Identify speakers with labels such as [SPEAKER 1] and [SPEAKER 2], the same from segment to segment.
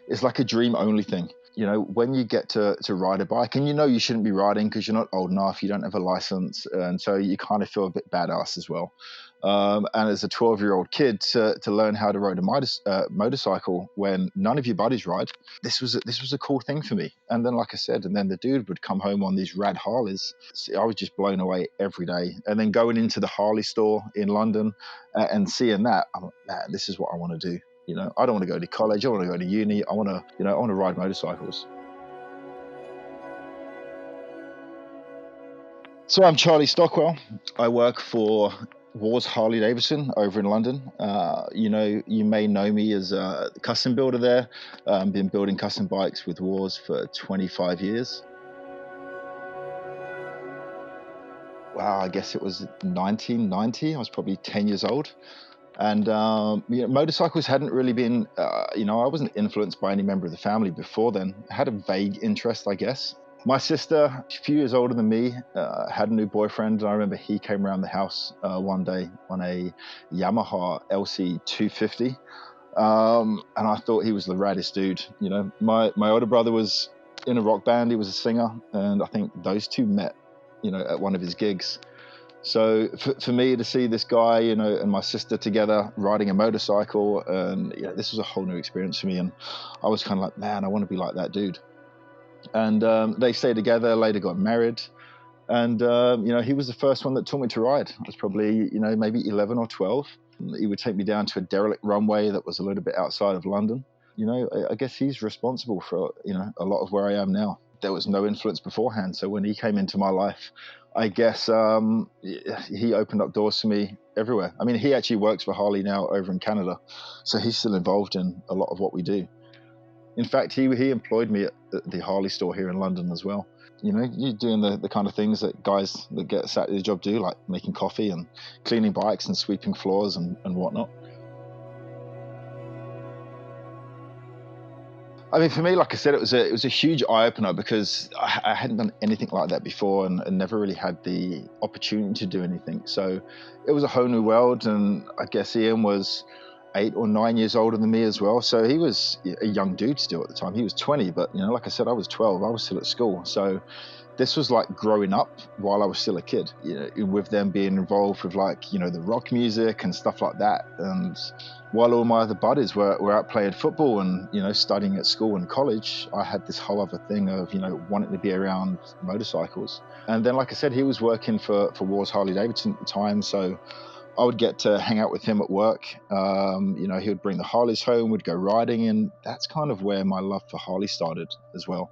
[SPEAKER 1] it's like a dream only thing. You know, when you get to ride a bike, and you know you shouldn't be riding because you're not old enough, you don't have a license, and so you kind of feel a bit badass as well. And as a 12-year-old kid, to learn how to ride a motorcycle when none of your buddies ride, this was a cool thing for me. And then, like I said, and then the dude would come home on these rad Harleys. So I was just blown away every day. And then going into the Harley store in London and seeing that, I'm like, man, this is what I want to do. You know, I don't want to go to college. I want to go to uni. I want to, I want to ride motorcycles. So I'm Charlie Stockwell. I work for Wars Harley-Davidson over in London. You may know me as a custom builder there. Been building custom bikes with Wars for 25 years. Wow, I guess it was 1990. I was probably 10 years old. And motorcycles hadn't really been, I wasn't influenced by any member of the family before then. I had a vague interest, I guess. My sister, a few years older than me, had a new boyfriend. And I remember he came around the house one day on a Yamaha LC 250. And I thought he was the raddest dude. You know, my older brother was in a rock band. He was a singer. And I think those two met, at one of his gigs. So for me to see this guy, and my sister together riding a motorcycle, and this was a whole new experience for me. And I was kind of like, man, I want to be like that dude. And they stayed together, later got married. And, he was the first one that taught me to ride. I was probably, maybe 11 or 12. He would take me down to a derelict runway that was a little bit outside of London. I guess he's responsible for, a lot of where I am now. There was no influence beforehand. So when he came into my life, I guess he opened up doors for me everywhere. I mean, he actually works for Harley now over in Canada. So he's still involved in a lot of what we do. In fact, he employed me at the Harley store here in London as well. You're doing the kind of things that guys that get a Saturday job do, like making coffee and cleaning bikes and sweeping floors and whatnot. I mean, for me, like I said, it was a huge eye opener because I hadn't done anything like that before and never really had the opportunity to do anything. So it was a whole new world, and I guess Ian was 8 or 9 years older than me as well. So he was a young dude still at the time. He was 20, but like I said, I was 12. I was still at school. So this was like growing up while I was still a kid, with them being involved with the rock music and stuff like that. And while all my other buddies were out playing football and, studying at school and college, I had this whole other thing of, wanting to be around motorcycles. And then, like I said, he was working for Wars Harley-Davidson at the time. So I would get to hang out with him at work. He would bring the Harleys home, we'd go riding, and that's kind of where my love for Harley started as well.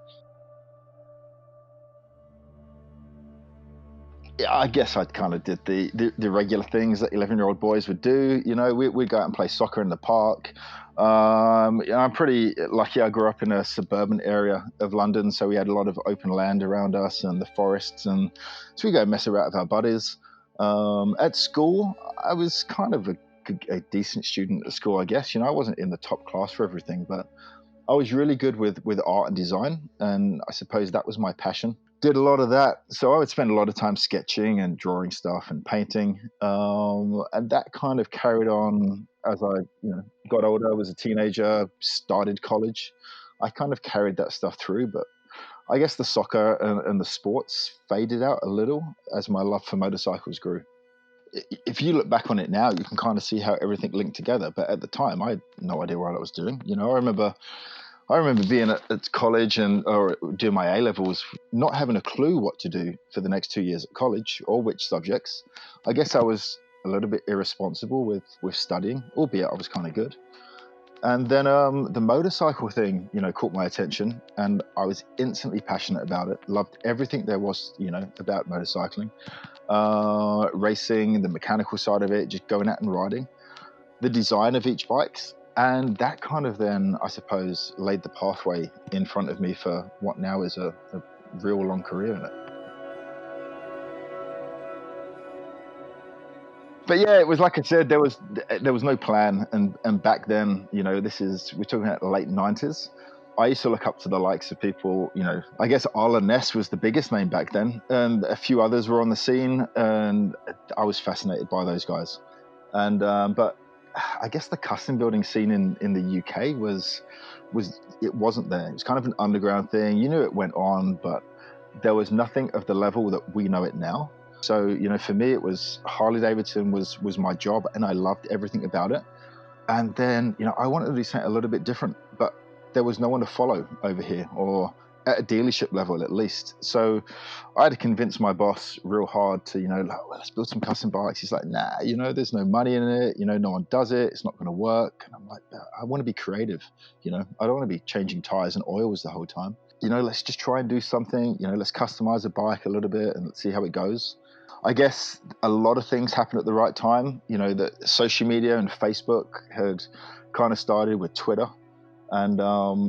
[SPEAKER 1] Yeah, I guess I kind of did the regular things that 11-year-old boys would do. We'd go out and play soccer in the park. I'm pretty lucky. I grew up in a suburban area of London, so we had a lot of open land around us and the forests, and so we go mess around with our buddies. At school, I was kind of a decent student at school, I guess. I wasn't in the top class for everything, but I was really good with art and design, and I suppose that was my passion. Did a lot of that. So I would spend a lot of time sketching and drawing stuff and painting. And that kind of carried on as I got older, was a teenager, started college. I kind of carried that stuff through, but I guess the soccer and the sports faded out a little as my love for motorcycles grew. If you look back on it now, you can kind of see how everything linked together. But at the time, I had no idea what I was doing. I remember being at college or doing my A-levels, not having a clue what to do for the next 2 years at college or which subjects. I guess I was a little bit irresponsible with studying, albeit I was kind of good. And then the motorcycle thing, caught my attention, and I was instantly passionate about it. Loved everything there was, about motorcycling, racing, the mechanical side of it, just going out and riding, the design of each bike. And that kind of then, I suppose, laid the pathway in front of me for what now is a real long career in it. But yeah, it was like I said, there was no plan, and back then, we're talking about the late 90s. I used to look up to the likes of people, I guess Arla Ness was the biggest name back then, and a few others were on the scene, and I was fascinated by those guys. And but I guess the custom building scene in the UK it wasn't there. It was kind of an underground thing. You knew it went on, but there was nothing of the level that we know it now. So, you know, for me, it was Harley-Davidson was my job, and I loved everything about it. And then, you know, I wanted to do something a little bit different, but there was no one to follow over here, or at a dealership level at least. So I had to convince my boss real hard to, you know, like, well, let's build some custom bikes. He's like, nah, you know, there's no money in it. You know, no one does it. It's not going to work. And I'm like, I want to be creative. You know, I don't want to be changing tires and oils the whole time. You know, let's just try and do something. You know, let's customize a bike a little bit and let's see how it goes. I guess a lot of things happened at the right time. You know, that social media and Facebook had kind of started with Twitter. And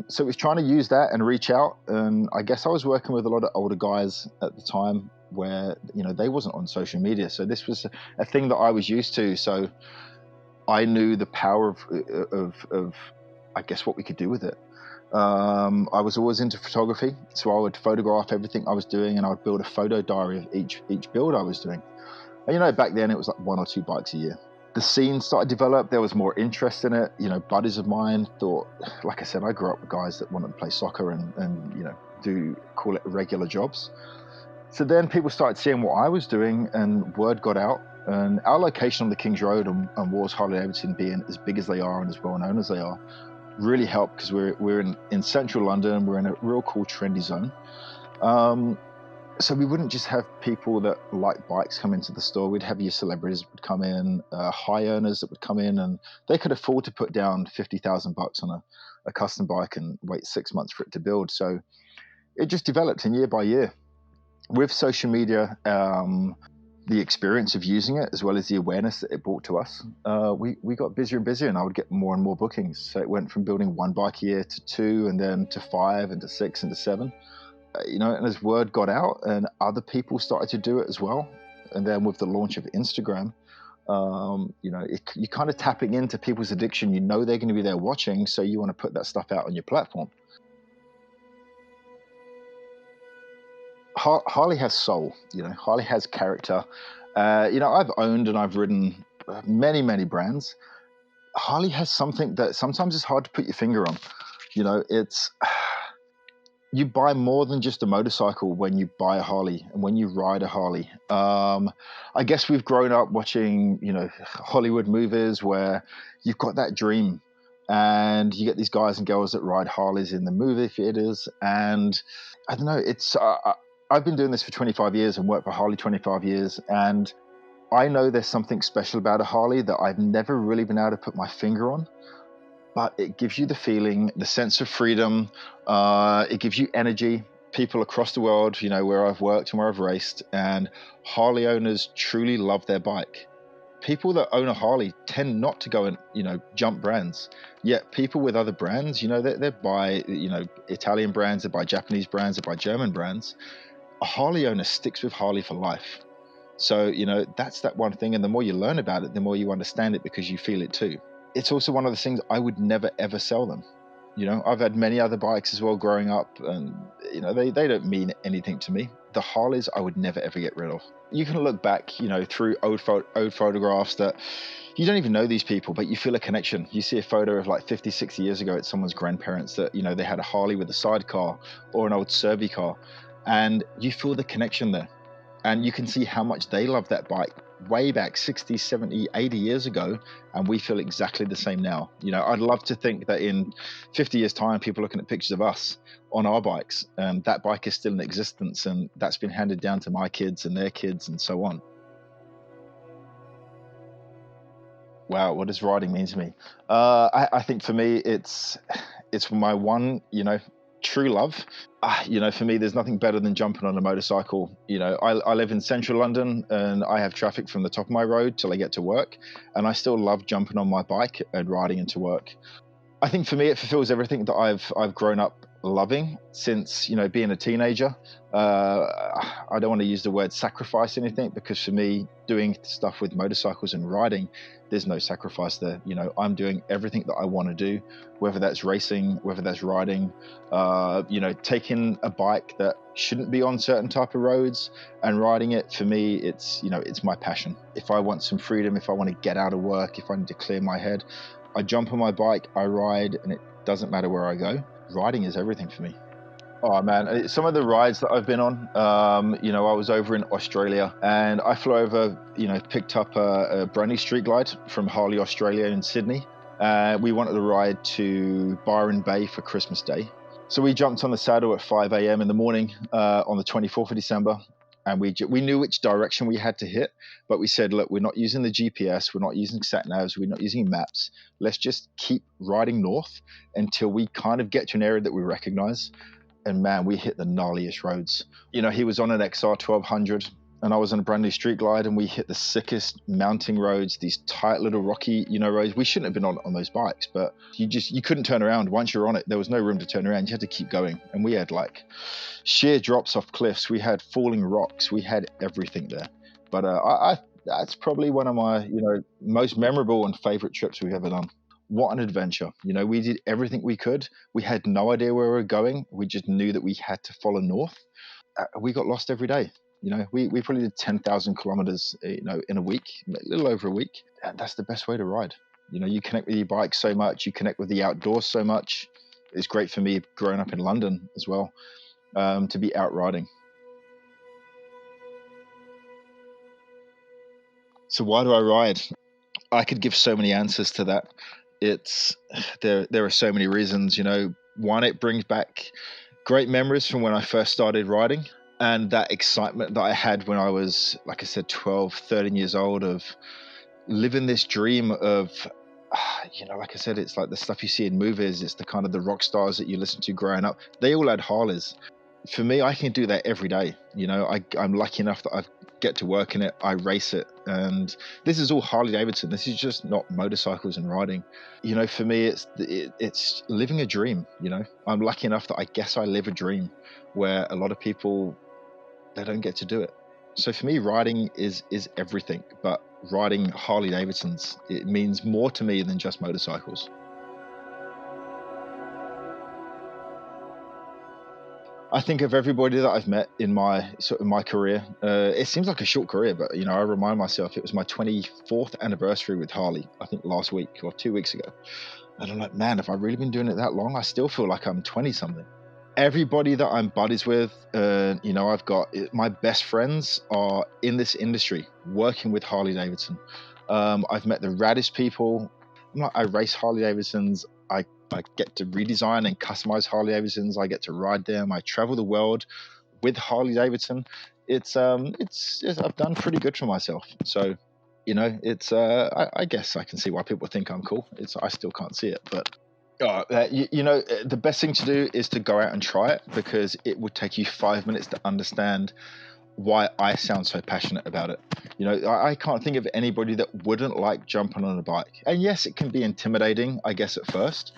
[SPEAKER 1] so it was trying to use that and reach out. And I guess I was working with a lot of older guys at the time where, you know, they wasn't on social media. So this was a thing that I was used to. So I knew the power of I guess, what we could do with it. I was always into photography. So I would photograph everything I was doing, and I would build a photo diary of each build I was doing. And, you know, back then it was like 1 or 2 bikes a year. The scene started to develop. There was more interest in it. You know, buddies of mine thought, like I said, I grew up with guys that wanted to play soccer and you know, call it regular jobs. So then people started seeing what I was doing, and word got out. And our location on the King's Road and Wars Harley-Davidson being as big as they are and as well known as they are really helped, because we're in central London. We're in a real cool, trendy zone. So we wouldn't just have people that like bikes come into the store. We'd have your celebrities that would come in, high earners that would come in, and they could afford to put down $50,000 on a custom bike and wait 6 months for it to build. So it just developed, and year by year, with social media, the experience of using it, as well as the awareness that it brought to us, we got busier and busier, and I would get more and more bookings. So it went from building 1 bike a year to 2, and then to 5, and to 6, and to 7. You know, and as word got out and other people started to do it as well, and then with the launch of Instagram, you know, you're kind of tapping into people's addiction. You know they're going to be there watching, so you want to put that stuff out on your platform. Harley has soul. You know, Harley has character. You know, I've owned and I've ridden many brands. Harley has something that sometimes it's hard to put your finger on. You know, it's you buy more than just a motorcycle when you buy a Harley and when you ride a Harley. I guess we've grown up watching, you know, Hollywood movies where you've got that dream, and you get these guys and girls that ride Harleys in the movie theaters. And I don't know, it's I've been doing this for 25 years and worked for Harley 25 years, and I know there's something special about a Harley that I've never really been able to put my finger on. But it gives you the feeling, the sense of freedom. It gives you energy. People across the world, you know, where I've worked and where I've raced, and Harley owners truly love their bike. People that own a Harley tend not to go and, you know, jump brands. Yet people with other brands, you know, they buy, you know, Italian brands, they buy Japanese brands, they buy German brands. A Harley owner sticks with Harley for life. So, you know, that's that one thing. And the more you learn about it, the more you understand it, because you feel it too. It's also one of the things I would never, ever sell them. You know, I've had many other bikes as well growing up, and, you know, they don't mean anything to me. The Harleys I would never, ever get rid of. You can look back, you know, through old photographs that you don't even know these people, but you feel a connection. You see a photo of like 50, 60 years ago at someone's grandparents that, you know, they had a Harley with a sidecar or an old Serby car, and you feel the connection there. And you can see how much they love that bike way back 60, 70, 80 years ago, and we feel exactly the same now. You know, I'd love to think that in 50 years' time, people are looking at pictures of us on our bikes, and that bike is still in existence, and that's been handed down to my kids and their kids and so on. Wow, what does riding mean to me? I think for me, it's my one, you know, true love. You know, for me, there's nothing better than jumping on a motorcycle. You know, I live in central London, and I have traffic from the top of my road till I get to work, and I still love jumping on my bike and riding into work. I think for me, it fulfills everything that I've grown up loving since, being a teenager. I don't want to use the word sacrifice anything, because for me, doing stuff with motorcycles and riding, there's no sacrifice there. I'm doing everything that I want to do, whether that's racing, whether that's riding, taking a bike that shouldn't be on certain type of roads and riding it. For me, it's my passion. If I want some freedom, if I want to get out of work, if I need to clear my head, I jump on my bike, I ride, and it doesn't matter where I go. Riding is everything for me. Oh man, some of the rides that I've been on, I was over in Australia and I flew over, picked up a brand new street glide from Harley Australia in Sydney. We wanted to ride to Byron Bay for Christmas Day. So we jumped on the saddle at 5 a.m. in the morning on the 24th of December. And we knew which direction we had to hit, but we said, look, we're not using the GPS, we're not using sat navs, we're not using maps. Let's just keep riding north until we kind of get to an area that we recognize. And man, we hit the gnarliest roads. He was on an XR 1200 and I was on a brand new street glide, and we hit the sickest mounting roads, these tight little rocky, roads. We shouldn't have been on those bikes, but you couldn't turn around. Once you're on it, there was no room to turn around. You had to keep going. And we had like sheer drops off cliffs. We had falling rocks. We had everything there. But that's probably one of my, most memorable and favorite trips we've ever done. What an adventure. We did everything we could. We had no idea where we were going. We just knew that we had to follow north. We got lost every day. We probably did 10,000 kilometers, in a week, a little over a week. And that's the best way to ride. You connect with your bike so much. You connect with the outdoors so much. It's great for me growing up in London as well, to be out riding. So why do I ride? I could give so many answers to that. There are so many reasons. One, it brings back great memories from when I first started riding, and that excitement that I had when I was, like I said, 12, 13 years old, of living this dream of, like I said, it's like the stuff you see in movies. It's the kind of the rock stars that you listen to growing up. They all had Harleys. For me, I can do that every day. I'm lucky enough that I get to work in it. I race it. And this is all Harley-Davidson. This is just not motorcycles and riding. For me, it's living a dream. I'm lucky enough that I guess I live a dream where a lot of people, they don't get to do it. So for me, riding is everything. But riding Harley-Davidsons, it means more to me than just motorcycles. I think of everybody that I've met in my career. It seems like a short career, but I remind myself it was my 24th anniversary with Harley, I think last week or 2 weeks ago. And I'm like, man, have I really been doing it that long? I still feel like I'm 20 something. Everybody that I'm buddies with, I've got my best friends are in this industry working with Harley Davidson. I've met the raddest people. I race Harley Davidsons. I get to redesign and customize Harley Davidsons. I get to ride them. I travel the world with Harley Davidson. It's I've done pretty good for myself. So, I guess I can see why people think I'm cool. I still can't see it, but the best thing to do is to go out and try it, because it would take you 5 minutes to understand why I sound so passionate about it. I can't think of anybody that wouldn't like jumping on a bike. And yes, it can be intimidating, I guess, at first.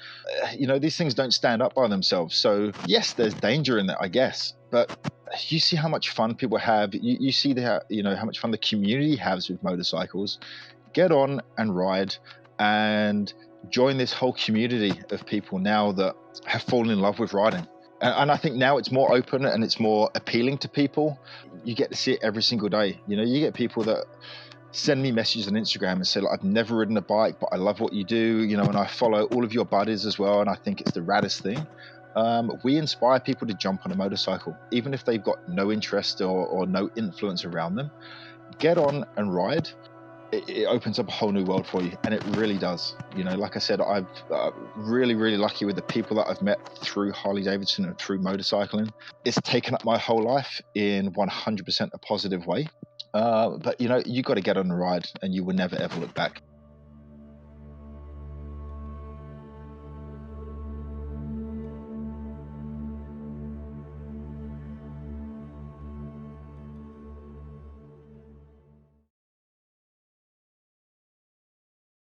[SPEAKER 1] These things don't stand up by themselves. So yes, there's danger in that, I guess. But you see how much fun people have. You see how much fun the community has with motorcycles. Get on and ride and join this whole community of people now that have fallen in love with riding. And I think now it's more open and it's more appealing to people. You get to see it every single day. You get people that send me messages on Instagram and say, like, I've never ridden a bike, but I love what you do, and I follow all of your buddies as well. And I think it's the raddest thing. We inspire people to jump on a motorcycle, even if they've got no interest or no influence around them. Get on and ride. It opens up a whole new world for you, and it really does. Like I said, I've really, really lucky with the people that I've met through Harley-Davidson and through motorcycling. It's taken up my whole life in 100% a positive way. But you got to get on the ride, and you will never ever look back.